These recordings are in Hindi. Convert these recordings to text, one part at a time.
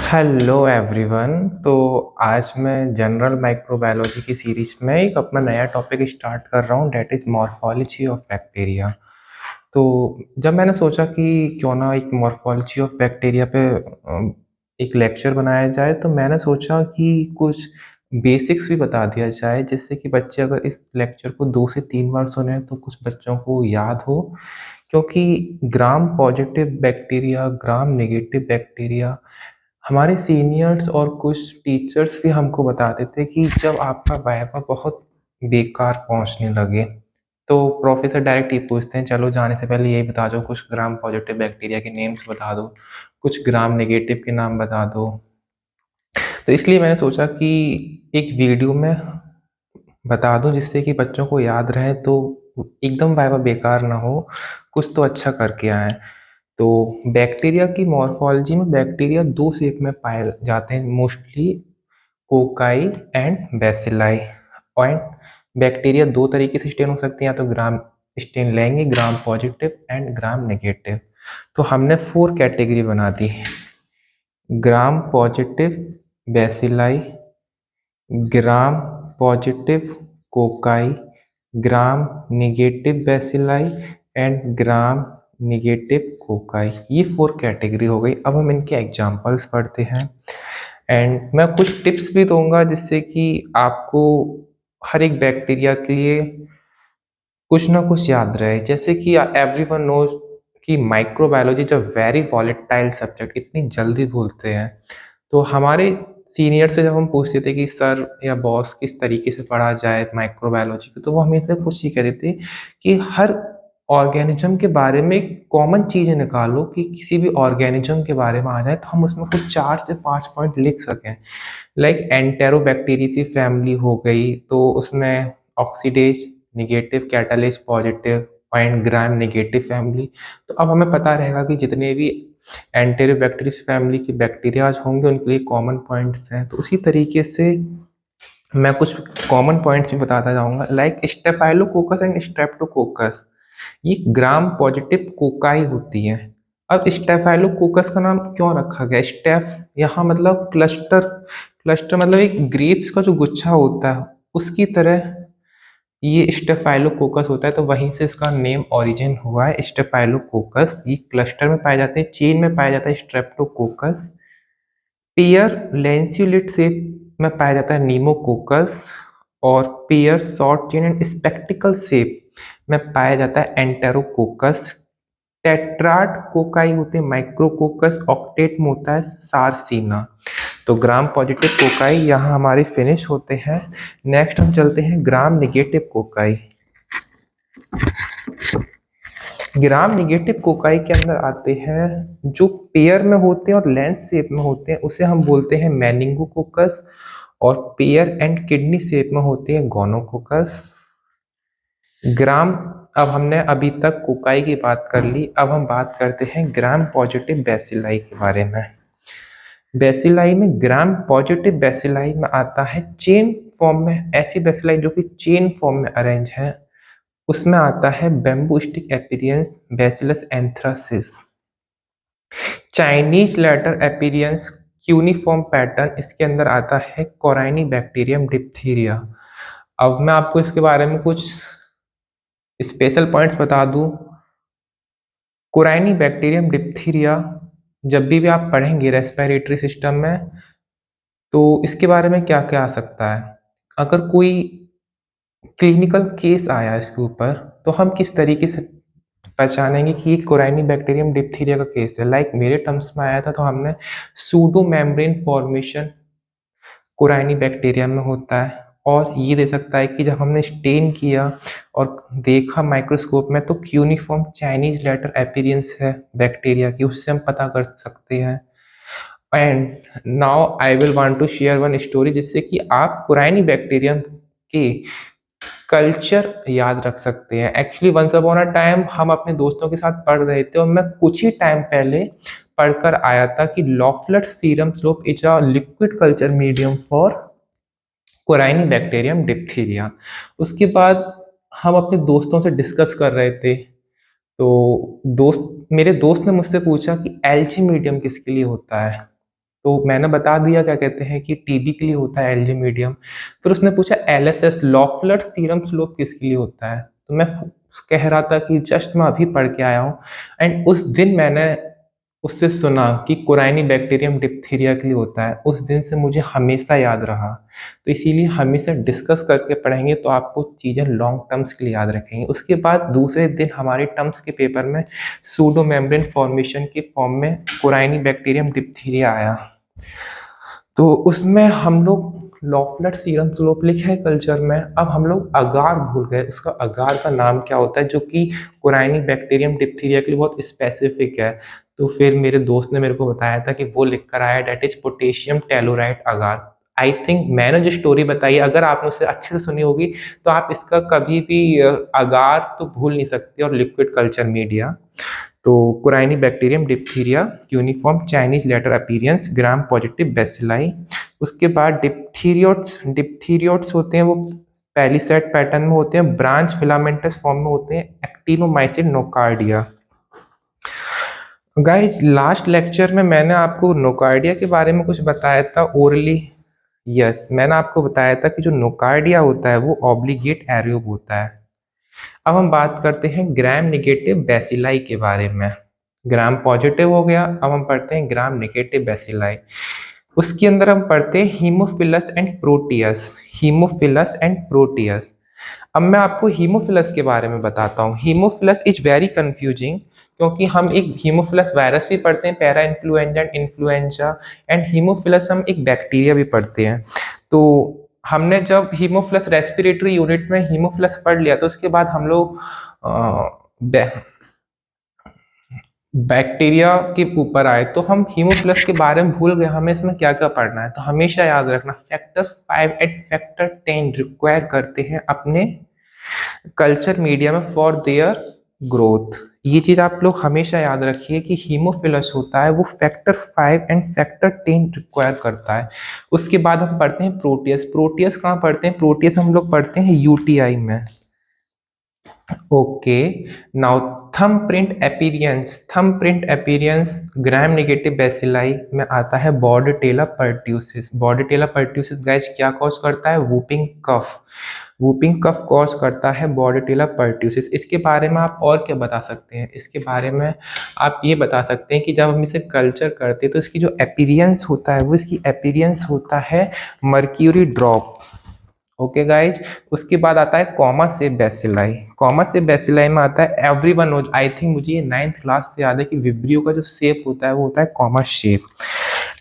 Hello everyone. तो आज मैं जनरल माइक्रोबायोलॉजी की सीरीज में एक अपना नया टॉपिक स्टार्ट कर रहा हूँ, that is morphology of bacteria. तो जब मैंने सोचा कि क्यों ना एक मॉर्फोलॉजी ऑफ बैक्टीरिया पे एक लेक्चर बनाया जाए, तो मैंने सोचा कि कुछ बेसिक्स भी बता दिया जाए, जिससे कि बच्चे अगर इस लेक्चर को 2 से 3 बार सुने तो कुछ बच्चों को याद हो। क्योंकि ग्राम positive bacteria, gram negative bacteria, हमारे सीनियर्स और कुछ टीचर्स भी हमको बताते थे कि जब आपका वाइवा बहुत बेकार पहुंचने लगे, तो प्रोफेसर डायरेक्ट ही पूछते हैं, चलो जाने से पहले यही बता दो, कुछ ग्राम पॉजिटिव बैक्टीरिया के नेम्स बता दो, कुछ ग्राम नेगेटिव के नाम बता दो। तो इसलिए मैंने सोचा कि एक वीडियो में बता दूं, जिससे कि बच्चों को याद रहे, तो एकदम वाइवा बेकार ना हो, कुछ तो अच्छा करके आए। तो बैक्टीरिया की मॉर्फोलॉजी में बैक्टीरिया दो शेप में पाए जाते हैं mostly, cocci and bacilli. And bacteria दो तरीके से स्टेन हो सकते हैं, या तो ग्राम स्टेन लेंगे, gram positive and gram negative. तो हमने 4 कैटेगरी बना दी: gram positive bacilli, gram positive cocci, gram negative bacilli and gram negative cocci. ये 4 कैटेगरी हो गई। अब हम इनके एग्जांपल्स पढ़ते हैं एंड मैं कुछ टिप्स भी दूंगा, जिससे कि आपको हर एक बैक्टीरिया के लिए कुछ ना कुछ याद रहे। जैसे कि एवरीवन नोज कि microbiology is a very volatile subject, इतनी जल्दी भूलते हैं। तो हमारे सीनियर से जब हम पूछते थे कि सर या बॉस किस तरीके से पढ़ा जाए माइक्रोबायोलॉजी को, तो वो हमेशा कुछ ही कहते थे कि हर ऑर्गेनिज्म के बारे में कॉमन चीज़ें निकालो, कि किसी भी ऑर्गेनिज्म के बारे में आ जाए तो हम उसमें कुछ 4 से 5 पॉइंट लिख सकें। लाइक एंटेरोबैक्टीरियसी फैमिली हो गई, तो उसमें oxidase negative, catalyst positive and gram negative family. तो अब हमें पता रहेगा कि जितने भी एंटेरोबैक्टीरियस फैमिली के बैक्टीरियाज होंगे उनके लिए कॉमन पॉइंट्स हैं। तो उसी तरीके से मैं कुछ कॉमन पॉइंट्स भी बताता जाऊंगा, लाइक स्टेफाइलोकोकस एंड स्ट्रेप्टोकोकस। ये ग्राम पॉजिटिव कोकाई होती है। अब स्टेफाइलोकोकस का नाम क्यों रखा गया? स्टेफ यहाँ मतलब क्लस्टर, क्लस्टर मतलब एक ग्रेप्स का जो गुच्छा होता है उसकी तरह ये स्टेफाइलोकोकस होता है, तो वहीं से इसका नेम ओरिजिन हुआ है स्टेफाइलोकोकस। ये क्लस्टर में पाए जाते हैं, चेन में पाया जाता है स्ट्रेप्टोकोकस। पेयर लैंसियोलेट शेप में पाया जाता है नीमोकोकस, और pair short chain and spectacled shape में पाया जाता है एंटेरोकोकस। टेट्राड कोकाई होते हैं माइक्रोकोकस, ऑक्टेट में होता है सारसीना। तो ग्राम पॉजिटिव कोकाई यहाँ हमारे फिनिश होते हैं। नेक्स्ट हम चलते हैं ग्राम निगेटिव कोकाई। ग्राम निगेटिव कोकाई के अंदर आते हैं जो पेयर में होते हैं और लेंस शेप में होते हैं, उसे हम बोलते हैं मेनिंगोकोकस, और पेयर एंड किडनी शेप में होते हैं गोनोकोकस। ग्राम, अब हमने अभी तक कोकाई की बात कर ली, अब हम बात करते हैं ग्राम पॉजिटिव बेसिलाई के बारे में। बेसिलाई में ग्राम पॉजिटिव बेसिलाई में आता है चेन फॉर्म में, ऐसी बेसिलाई जो कि चेन फॉर्म में अरेंज है, उसमें आता है bamboo stick appearance bacillus anthracis. Chinese letter appearance cuneiform pattern, इसके अंदर आता है कोराइनी बैक्टीरियम डिप्थीरिया। अब मैं आपको इसके बारे में कुछ स्पेशल पॉइंट्स बता दूं। कोराइनी बैक्टीरियम डिप्थीरिया जब भी आप पढ़ेंगे रेस्पिरेटरी सिस्टम में, तो इसके बारे में क्या क्या आ सकता है। अगर कोई क्लिनिकल केस आया इसके ऊपर, तो हम किस तरीके से पहचानेंगे कि ये कोराइनी बैक्टीरियम डिप्थीरिया का केस है। लाइक मेरे टर्म्स में आया था, तो हमने सूडो मेम्ब्रेन फॉर्मेशन कोराइनी बैक्टीरिया में होता है। और ये दे सकता है कि जब हमने स्टेन किया और देखा माइक्रोस्कोप में, तो क्यूनिफॉर्म चाइनीज लेटर एपीरियंस है बैक्टीरिया की, उससे हम पता कर सकते हैं। And now I will want to share one story, जिससे कि आप कोराइनी बैक्टीरियम के कल्चर याद रख सकते हैं। Actually once upon a time हम अपने दोस्तों के साथ पढ़ रहे थे, और मैं कुछ ही टाइम पहले पढ़कर आया था कि Loeffler serum slope is a liquid culture medium for corynebacterium diphtheria. उसके बाद हम अपने दोस्तों से डिस्कस कर रहे थे, तो मेरे दोस्त ने मुझसे पूछा कि एल्ची मीडियम किसके लिए होता है? तो मैंने बता दिया क्या कहते हैं कि टीबी के लिए होता है एल्जी मीडियम। फिर उसने पूछा एलएसएस लॉफलर सीरम स्लोप किसके लिए होता है? तो मैं कह रहा था कि जस्ट मैं अभी पढ़ के आया हूँ। एंड उस दिन मैंने उससे सुना कि कोराइनी बैक्टीरियम डिप्थीरिया के लिए होता है। उस दिन से मुझे हमेशा याद रहा। तो इसीलिए हमेशा डिस्कस करके पढ़ेंगे तो आपको चीज़ें लॉन्ग टर्म्स के लिए याद रखेंगे। उसके बाद दूसरे दिन हमारे टर्म्स के पेपर में सूडो मेम्ब्रेन फॉर्मेशन के फॉर्म में कोराइनी बैक्टीरियम डिप्थीरिया आया। तो उसमें हम लोग लॉफलेट सीरम स्लोप लिखे है कल्चर में। अब हम लोग अगार भूल गए, उसका अगार का नाम क्या होता है, जो कि कोराइनी बैक्टीरियम डिप्थीरिया के लिए बहुत स्पेसिफिक है। तो फिर मेरे दोस्त ने मेरे को बताया था कि वो लिख कर आया, that is potassium tellurite agar. I think मैंने जो स्टोरी बताई है, अगर आपने उसे अच्छे से सुनी होगी तो आप इसका कभी भी अगार तो भूल नहीं सकते। और लिक्विड कल्चर मीडिया तो corynebacterium diphtheria uniform Chinese letter appearance gram positive bacilli. उसके बाद डिप्थीरियोट्स होते हैं, वो पहली सेट पैटर्न में होते हैं, ब्रांच फिलामेंटस फॉर्म में होते हैं, actinomycin nocardia. Guys last lecture में मैंने आपको नोकार्डिया के बारे में कुछ बताया था ओरली। यस, मैंने आपको बताया था कि जो नोकार्डिया होता है वो ऑब्लिगेट एरियोब होता है। अब हम बात करते हैं ग्राम नेगेटिव बेसिलाई के बारे में। ग्राम पॉजिटिव हो गया, अब हम पढ़ते हैं ग्राम नेगेटिव बेसिलाई। उसके अंदर हम पढ़ते हैं Haemophilus and Proteus. Haemophilus and Proteus. अब मैं आपको हीमोफिलस के बारे में बताता हूँ। हीमोफिलस इज वेरी कंफ्यूजिंग, क्योंकि हम एक हीमोफिलस वायरस भी पढ़ते हैं, para influenza and influenza, and Haemophilus हम एक बैक्टीरिया भी पढ़ते हैं। तो हमने जब हीमोफिलस रेस्पिरेटरी यूनिट में हीमोफिलस पढ़ लिया तो उसके बाद हम लोग बैक्टीरिया के ऊपर आए तो हम हीमोफिलस के बारे में भूल गए, हमें इसमें क्या क्या पढ़ना है। तो हमेशा याद रखना फैक्टर 5 एंड फैक्टर 10 रिक्वायर करते हैं अपने कल्चर मीडिया में फॉर देयर ग्रोथ। ये चीज आप लोग हमेशा याद रखिए कि हीमोफिलस होता है वो फैक्टर 5 एंड फैक्टर 10 रिक्वायर करता है। उसके बाद हम पढ़ते हैं प्रोटियस। प्रोटियस कहाँ पढ़ते हैं? प्रोटियस हम लोग पढ़ते हैं यूटीआई में। Okay, now thumb print appearance gram negative bacilli में आता है Bordetella pertussis. Bordetella pertussis guys क्या कॉज करता है? Whooping cough. Whooping cough cause करता है बॉर्डटेला पर्ट्यूसिस। इसके बारे में आप और क्या बता सकते हैं? इसके बारे में आप ये बता सकते हैं कि जब हम इसे कल्चर करते हैं तो इसकी जो अपीरियंस होता है वो इसकी अपीरियंस होता है मर्क्यूरी ड्रॉप। ओके गाइज, उसके बाद आता है कॉमा से बेसिलाई। कॉमा से बेसिलाई में आता है एवरीवन नोज, आई थिंक मुझे ये 9th क्लास से याद है कि विब्रियो का जो शेप होता है वो होता है comma shape.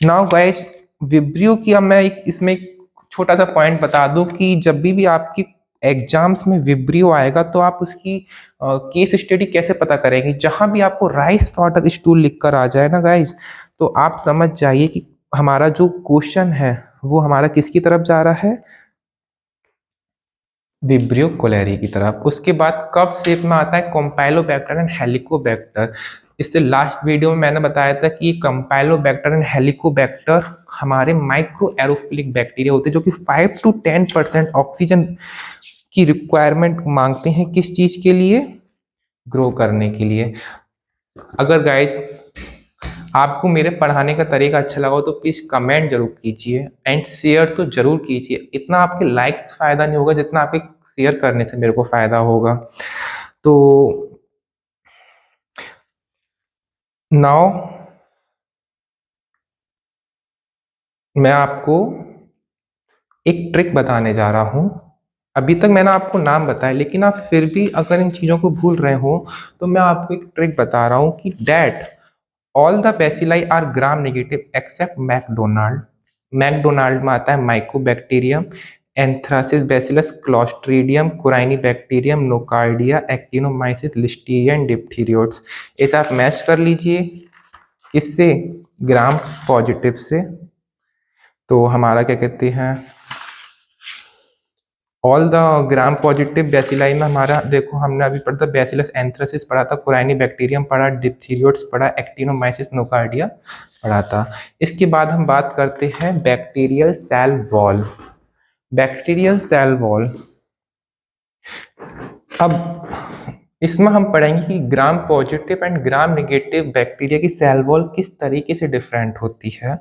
Now guys vibrio की अब मैं इसमें एक छोटा सा पॉइंट बता दूं कि जब भी आपकी एग्जाम्स में विब्रियो आएगा तो आप उसकी केस स्टडी कैसे पता करेंगे? जहां भी आपको राइस वाटर स्टूल लिख कर आ जाए ना गाइज, तो आप समझ जाइए कि हमारा जो क्वेश्चन है वो हमारा किसकी तरफ जा रहा है? विब्रियो कोलेरी की तरफ। उसके बाद कप शेप में आता है कॉम्पाइलोबैक्टर एंड हेलिकोबैक्टर। इससे लास्ट वीडियो में मैंने बताया था कि कॉम्पाइलोबैक्टर एंड हेलिकोबैक्टर हमारे माइक्रो एरोफिलिक बैक्टीरिया होते हैं जो कि 5 to 10% ऑक्सीजन की रिक्वायरमेंट मांगते हैं। किस चीज के लिए? ग्रो करने के लिए। अगर गाइस आपको मेरे पढ़ाने का तरीका अच्छा लगा हो तो प्लीज कमेंट जरूर कीजिए एंड शेयर तो जरूर कीजिए। इतना आपके लाइक्स फायदा नहीं होगा जितना आपके शेयर करने से मेरे को फायदा होगा। तो नाउ मैं आपको एक ट्रिक बताने जा रहा हूं। अभी तक मैंने आपको नाम बताया, लेकिन आप फिर भी अगर इन चीजों को भूल रहे हो तो मैं आपको एक ट्रिक बता रहा हूं कि that all the bacilli are gram negative except McDonald. McDonald में आता है mycobacterium, anthracis bacillus, clostridium, corynebacterium, nocardia, actinomyces, listeria and diphtheroids. इसे आप मैच कर लीजिए किससे? ग्राम पॉजिटिव से। तो हमारा क्या कहते हैं, all the gram positive bacilli में हमारा देखो हमने अभी पढ़ा था बेसिलस एंथ्रासिस पढ़ा था, कोराइनी बैक्टीरियम पढ़ा, डिप्थीरियोट्स पढ़ा, एक्टिनोमाइसिस नोकार्डिया पढ़ा था। इसके बाद हम बात करते हैं bacterial cell wall. Bacterial cell wall. अब इसमें हम पढ़ेंगे कि gram positive and gram negative bacteria की सेल वॉल किस तरीके से डिफरेंट होती है।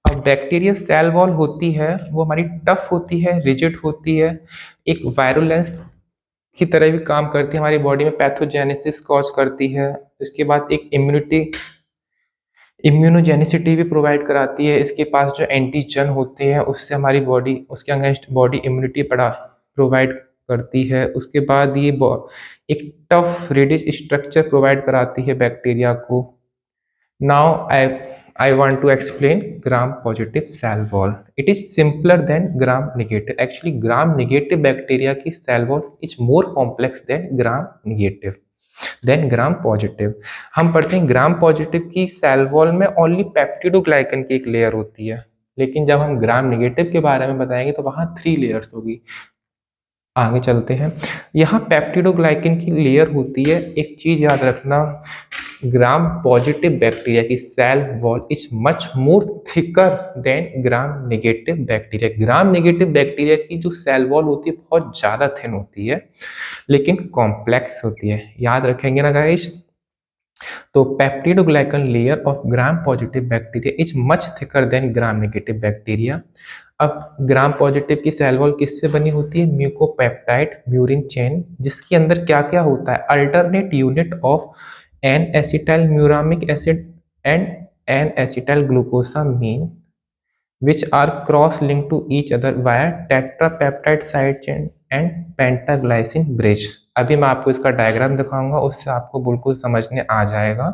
अब बैक्टीरिया सेल वॉल होती है वो हमारी टफ होती है, रिजिड होती है, एक वायरुलेंस की तरह भी काम करती है, हमारी बॉडी में पैथोजेनेसिस कॉज करती है। इसके बाद एक इम्यूनोजेनिसिटी भी प्रोवाइड कराती है। इसके पास जो एंटीजन होते हैं उससे हमारी बॉडी उसके अगेंस्ट बॉडी इम्यूनिटी पड़ा प्रोवाइड करती है। उसके बाद ये एक टफ रेडिश स्ट्रक्चर प्रोवाइड कराती है बैक्टीरिया को। Now I want to explain gram positive cell wall. It is simpler than gram negative. Actually, gram negative bacteria की cell wall is more complex than gram negative. Then gram positive, हम पढ़ते हैं ग्राम पॉजिटिव की सेल वॉल में ओनली पेप्टिडोग्लाइकन की एक लेयर होती है, लेकिन जब हम ग्राम नेगेटिव के बारे में बताएंगे तो वहां 3 लेयर्स होगी। आगे चलते हैं, यहाँ पेप्टिडोग्लाइकन की लेयर होती है। एक चीज याद रखना, ग्राम पॉजिटिव बैक्टीरिया की cell wall is much more thicker than gram negative bacteria. Gram negative bacteria की जो सेल वॉल होती है बहुत ज्यादा थिन होती है लेकिन कॉम्प्लेक्स होती है, याद रखेंगे ना गाइस। तो peptidoglycan layer of gram positive bacteria is much thicker than gram negative bacteria. अब ग्राम पॉजिटिव की सेल वॉल किससे बनी होती है? म्यूकोपेप्टाइड म्यूरिन चेन, जिसके अंदर क्या क्या होता है? Alternate unit of N acetyl muramic acid and N acetyl glucosamine which are cross-linked to each other via tetrapeptide side chain and pentaglycine bridge। अभी मैं आपको इसका डायग्राम दिखाऊंगा, उससे आपको बिल्कुल समझने आ जाएगा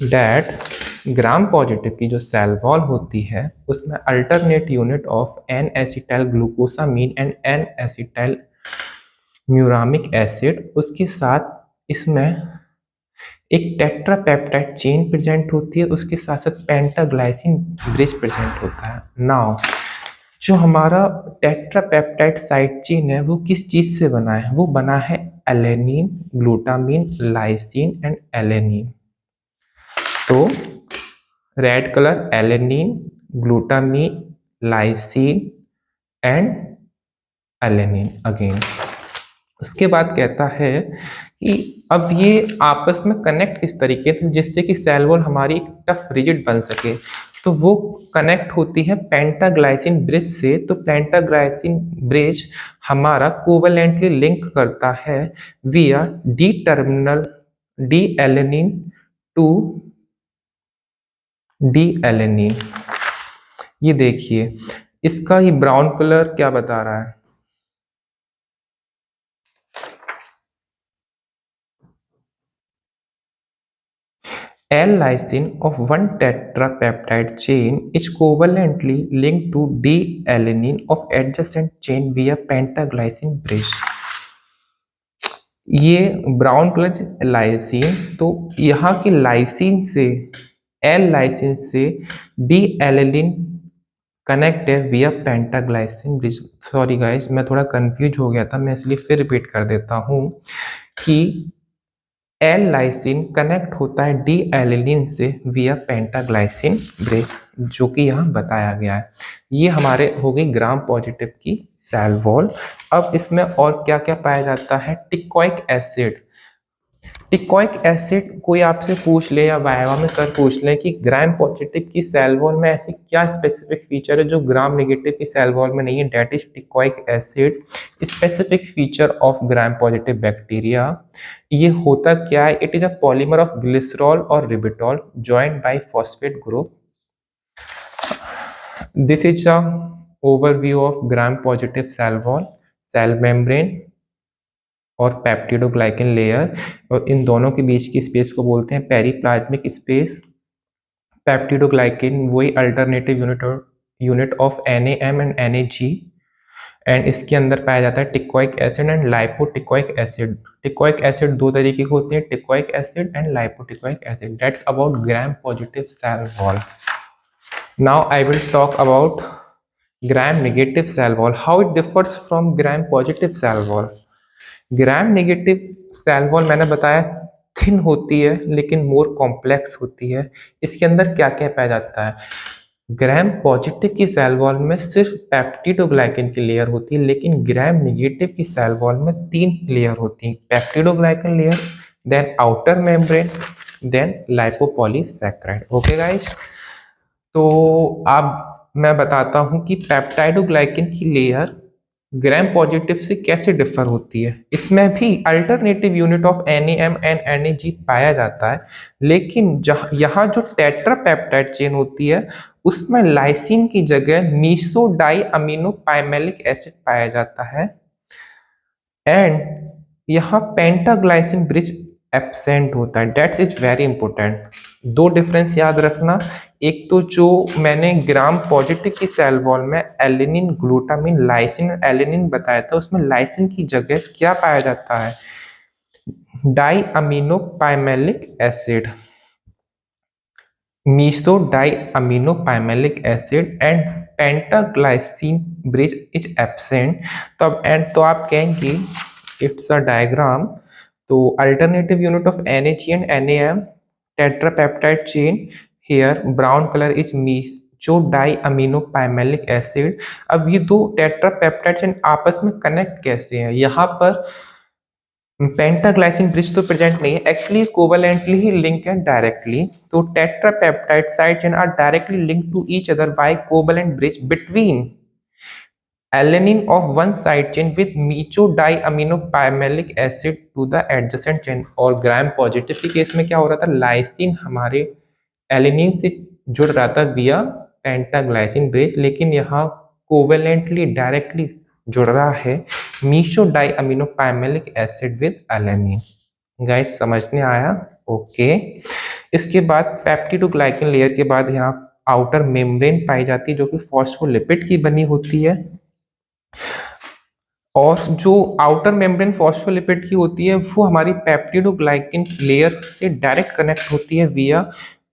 डैट ग्राम पॉजिटिव की जो सेल वॉल होती है उसमें alternate unit of N acetyl glucosamine and N acetyl muramic acid, उसके साथ इसमें एक टेट्रापेप्टाइड चेन प्रेजेंट होती है, उसके साथ साथ पेंटाग्लाइसिन ब्रिज प्रेजेंट होता है। नाउ जो हमारा टेट्रापेप्टाइड साइड चेन है वो किस चीज से बना है? वो बना है alanine, glutamine, lysine and alanine. तो red colour alanine, glutamine, lysine and alanine again. उसके बाद कहता है कि अब ये आपस में कनेक्ट किस तरीके से जिससे कि सेल वॉल हमारी एक टफ रिजिड बन सके। तो वो कनेक्ट होती है पेंटाग्लाइसिन ब्रिज से। तो पेंटाग्लाइसिन ब्रिज हमारा कोवेलेंटली लिंक करता है via D terminal D alanine to D alanine. ये देखिए इसका ये ब्राउन कलर क्या बता रहा है? L-lysine of one tetrapeptide chain is covalently linked to D-alanine of adjacent chain via pentaglycine bridge। ये ब्राउन कलर लाइसिन, तो यहाँ की लाइसिन से एल लाइसिन से डी एलेनिन कनेक्ट है विया पेंटाग्लाइसिन ब्रिज। सॉरी गाइस, मैं थोड़ा कंफ्यूज हो गया था, मैं इसलिए फिर रिपीट कर देता हूँ कि एल लाइसिन कनेक्ट होता है डी एलिनिन से विया पेंटाग्लाइसिन ब्रिज, जो कि यहाँ बताया गया है। ये हमारे हो गई ग्राम पॉजिटिव की सेल वॉल। अब इसमें और क्या क्या पाया जाता है? Teichoic acid. टिकोइक एसिड कोई आपसे पूछ ले या वाइवा में सर पूछ ले कि ग्राम पॉजिटिव की सेल वॉल में ऐसी क्या स्पेसिफिक फीचर है जो ग्राम नेगेटिव की सेल वॉल में नहीं है, that is teichoic acid specific feature of gram positive bacteria. ये होता क्या है? It is a polymer of glycerol और ribitol joined by phosphate group. This is a overview of gram positive cell wall, cell membrane और पेप्टिडोग्लाइकन लेयर, और इन दोनों के बीच की स्पेस को बोलते हैं पेरीप्लाज्मिक स्पेस। पेप्टिडोग्लाइकन वही alternative unit of NAM and NAG, and इसके अंदर पाया जाता है teichoic acid and lipoteichoic acid. Teichoic acid दो तरीके के होते हैं, teichoic acid and lipoteichoic acid. That's about gram positive cell wall. Now I will talk about gram negative cell wall, how it differs from gram positive cell wall. Gram negative cell wall मैंने बताया थिन होती है लेकिन मोर कॉम्प्लेक्स होती है। इसके अंदर क्या क्या पाया जाता है? ग्राम पॉजिटिव की सेल वॉल में सिर्फ पेप्टिडोग्लाइकन की लेयर होती है, लेकिन ग्राम निगेटिव की सेल वॉल में 3 लेयर होती है। Peptidoglycan layer, then outer membrane, then lipopolysaccharide. Okay guys, तो अब मैं बताता हूँ कि पेप्टाइडोग्लाइकन की लेयर ग्राम पॉजिटिव से कैसे डिफर होती है। इसमें भी alternative unit of NAM and NAG पाया जाता है, लेकिन यहाँ जो टेट्रापेप्टाइड चेन होती है उसमें लाइसिन की जगह meso die amino pimelic acid पाया जाता है, एंड यहाँ पेंटाग्लाइसिन ब्रिज एब्सेंट होता है। That's is very important. दो डिफरेंस याद रखना। एक तो जो मैंने ग्राम पॉजिटिव की सेल वॉल में एलिनिन, ग्लूटामिन, लाइसिन, एलिनिन बताया था, उसमें लाइसिन की जगह क्या पाया जाता है? Die amino pimelic acid, meso die amino pimelic acid and pentaglycine bridge is absent. तो अब एंड तो आप कहेंगे इट्स अ डायग्राम, तो alternative unit of NAG and NAM, tetrapeptide chain, here brown color is meso die amino pimelic acid. अब ये दो टेट्रापेप्टाइड चेन आपस में कनेक्ट कैसे हैं? यहाँ पर पेंटाग्लाइसिन ब्रिज तो प्रेजेंट नहीं है, एक्चुअली कोवेलेंटली ही लिंक है डायरेक्टली। तो tetrapeptide side chain are directly linked to each other by covalent bridge between alanine of one side chain with methyl-diaminopyramidalic acid to the adjacent chain। और ग्राम पॉजिटिव के केस में क्या हो रहा था? लाइसिन हमारे एलिनिन से जुड़ रहा था विया पेंटाग्लाइसिन ब्रिज, लेकिन यहाँ कोवेलेंटली डायरेक्टली जुड़ रहा है meso diaminopimelic acid with alanine. Guys समझने आया? ओके। इसके बाद पेप्टिडोग्लाइकन लेयर के बाद यहाँ आउटर मेम्ब्रेन पाई जाती है जो कि फॉस्फोलिपिड की बनी होती है, और जो आउटर मेम्ब्रेन फॉस्फोलिपिड की होती है वो हमारी पेप्टिडोग्लाइकन लेयर से डायरेक्ट कनेक्ट होती है विया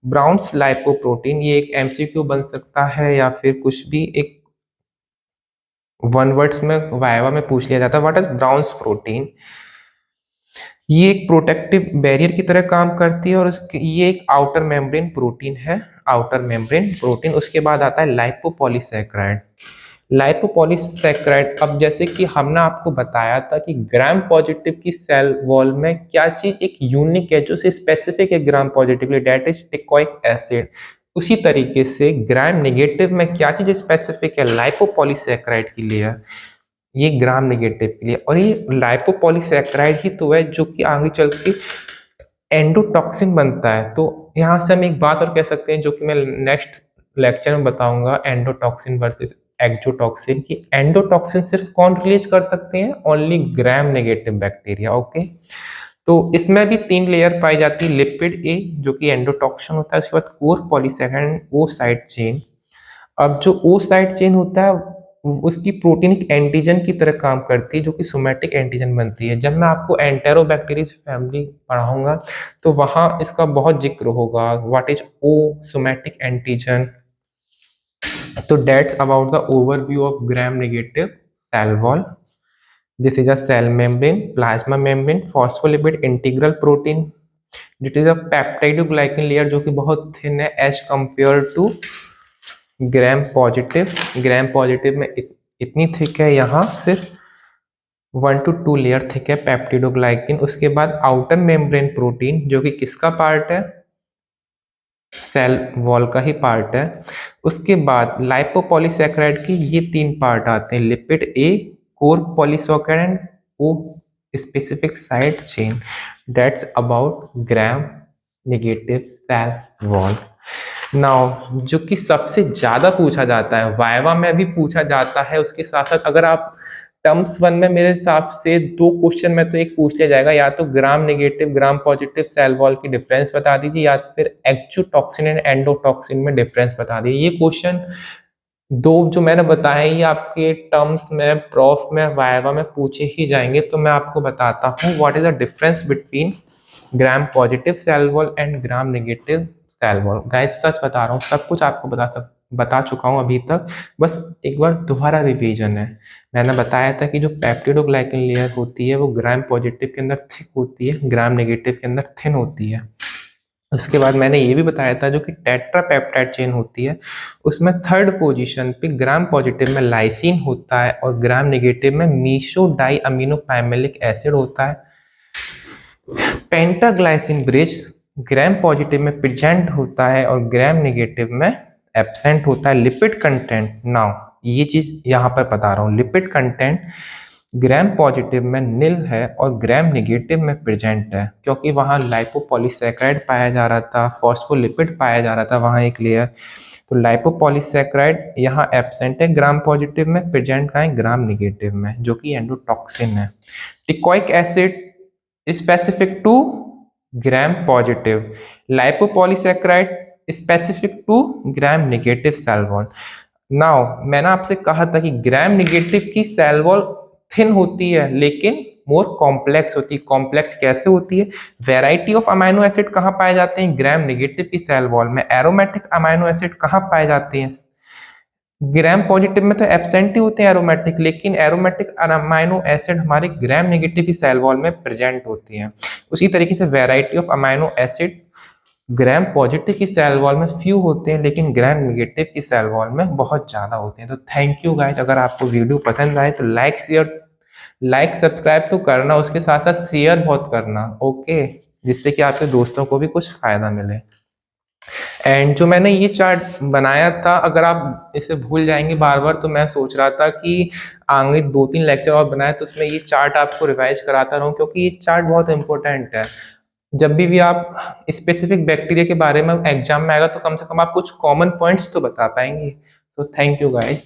ब्राउन्स लाइपोप्रोटीन। ये एक MCQ बन सकता है या फिर कुछ भी एक वन वर्ड्स में वाइवा में पूछ लिया जाता है, व्हाट इज ब्राउन्स प्रोटीन। ये एक प्रोटेक्टिव बैरियर की तरह काम करती है, और ये एक आउटर मेम्ब्रेन प्रोटीन है, आउटर मेम्ब्रेन प्रोटीन। उसके बाद आता है लाइपोपॉलीसैकेराइड। लाइपोपॉलीसैकेराइड, अब जैसे कि हमने आपको बताया था कि ग्राम पॉजिटिव की सेल वॉल में क्या चीज एक यूनिक है जो स्पेसिफिक है gram positive, that is teichoic acid. उसी तरीके से ग्राम नेगेटिव में क्या चीज स्पेसिफिक है? लाइपोपॉलीसैकेराइड की लेयर, ये ग्राम नेगेटिव के लिए। और ये लाइपोपॉलीसैकेराइड ही तो है जो कि आगे चल के एंडोटॉक्सिन बनता है। तो यहाँ से हम एक बात और कह सकते हैं जो कि मैं नेक्स्ट लेक्चर में बताऊंगा, एंडोटॉक्सिन वर्सेस एक्सोटॉक्सिन, की एंडोटॉक्सिन सिर्फ कौन रिलीज कर सकते हैं? ओनली ग्राम नेगेटिव बैक्टीरिया। ओके, तो इसमें भी 3 लेयर पाई जाती है। लिपिड ए जो कि एंडोटॉक्सिन होता है, उसके बाद कोर पॉलीसैकेराइड, ओ साइड चेन। अब जो ओ साइड चेन होता है उसकी प्रोटीन एक एंटीजन की तरह काम करती है जो कि सोमैटिक एंटीजन बनती है। जब मैं आपको एंटेरोबैक्टीरियस फैमिली पढ़ाऊंगा तो वहां इसका बहुत जिक्र होगा, what is O somatic antigen. तो that's about the overview of gram negative cell wall. This is a cell membrane, plasma membrane, phospholipid integral protein. It is a peptidoglycan layer जो कि बहुत थिन है as compared to gram positive. Gram positive में इतनी थिक है, यहाँ सिर्फ 1 to 2 लेयर थिक है पेप्टिडोग्लाइकिन। उसके बाद आउटर मेम्ब्रेन प्रोटीन जो कि किसका पार्ट है? सेल वॉल का ही पार्ट है। उसके बाद लाइपोपॉलीसैकेराइड की ये 3 पार्ट आते हैं, lipid A, core polysaccharide, O specific side chain. That's about gram negative cell wall. Now जो कि सबसे ज्यादा पूछा जाता है, वाइवा में भी पूछा जाता है, उसके साथ साथ अगर आप टर्म्स 1 में मेरे हिसाब से 2 क्वेश्चन में तो एक पूछ लिया जाएगा, या तो gram negative gram positive cell wall की डिफरेंस बता दीजिए, या फिर एक्सोटॉक्सिन एंड एंडोटॉक्सिन में डिफरेंस बता दीजिए। ये क्वेश्चन दो जो मैंने बताया ये आपके टर्म्स में, प्रॉफ में, वाइवा में पूछे ही जाएंगे। तो मैं आपको बताता हूँ what is the difference between gram positive cell wall and gram negative cell wall. Guys सच बता रहा हूँ, सब कुछ आपको बता चुका हूँ अभी तक, बस एक बार दोबारा रिवीजन है। मैंने बताया था कि जो पेप्टिडोग्लाइकन लेयर होती है वो ग्राम पॉजिटिव के अंदर थिक होती है, ग्राम नेगेटिव के अंदर थिन होती है। उसके बाद मैंने ये भी बताया था जो कि टेट्रापेप्टाइड चेन होती है, उसमें थर्ड पोजीशन पे ग्राम पॉजिटिव में लाइसिन होता है और ग्राम नेगेटिव में meso die amino pimelic acid होता है। पेंटाग्लाइसिन ब्रिज ग्राम पॉजिटिव में प्रेजेंट होता है और ग्राम नेगेटिव में एब्सेंट होता है। लिपिड कंटेंट, नाउ ये चीज यहाँ पर बता रहा हूँ, लिपिड कंटेंट ग्राम पॉजिटिव में नील है और ग्राम नेगेटिव में प्रेजेंट है, क्योंकि वहाँ लाइपोपॉलीसैकेराइड पाया जा रहा था, फॉस्फोलिपिड पाया जा रहा था वहाँ एक लेयर। तो लाइपोपॉलीसैकेराइड यहाँ एब्सेंट है ग्राम पॉजिटिव में, प्रेजेंट का है ग्राम नेगेटिव में, जो कि एंडोटॉक्सिन है। Teichoic acid specific to gram positive, lipopolysaccharide specific to gram negative cell wall. Now मैंने आपसे कहा था कि ग्राम नेगेटिव की सेल वॉल थिन होती है लेकिन मोर कॉम्प्लेक्स होती है। कॉम्प्लेक्स कैसे होती है? वैरायटी ऑफ अमाइनो एसिड कहाँ पाए जाते हैं? ग्राम नेगेटिव की सेल वॉल में। एरोमेटिक अमाइनो एसिड कहाँ पाए जाते हैं? ग्राम पॉजिटिव में तो एब्सेंट ही होते हैं एरोमेटिक, लेकिन एरोमेटिक अमाइनो एसिड हमारे ग्राम नेगेटिव की सेल वॉल में प्रेजेंट होती हैं। उसी तरीके से variety of amino acid gram positive की सेल वॉल में फ्यू होते हैं लेकिन ग्राम नेगेटिव की सेल वॉल में बहुत ज्यादा होते हैं। तो थैंक यू गाइस, अगर आपको वीडियो पसंद आए तो लाइक सब्सक्राइब तो करना, उसके साथ साथ शेयर बहुत करना, ओके, जिससे कि आपके दोस्तों को भी कुछ फायदा मिले। एंड जो मैंने ये चार्ट बनाया था, अगर आप इसे भूल जाएंगे बार बार, तो मैं सोच रहा था कि आगे 2-3 लेक्चर और बनाए तो उसमें ये चार्ट आपको रिवाइज कराता रहूं, क्योंकि ये चार्ट बहुत इंपॉर्टेंट है। जब भी आप स्पेसिफिक बैक्टीरिया के बारे में एग्जाम में आएगा तो कम से कम आप कुछ कॉमन पॉइंट्स तो बता पाएंगे। तो थैंक यू गाइस।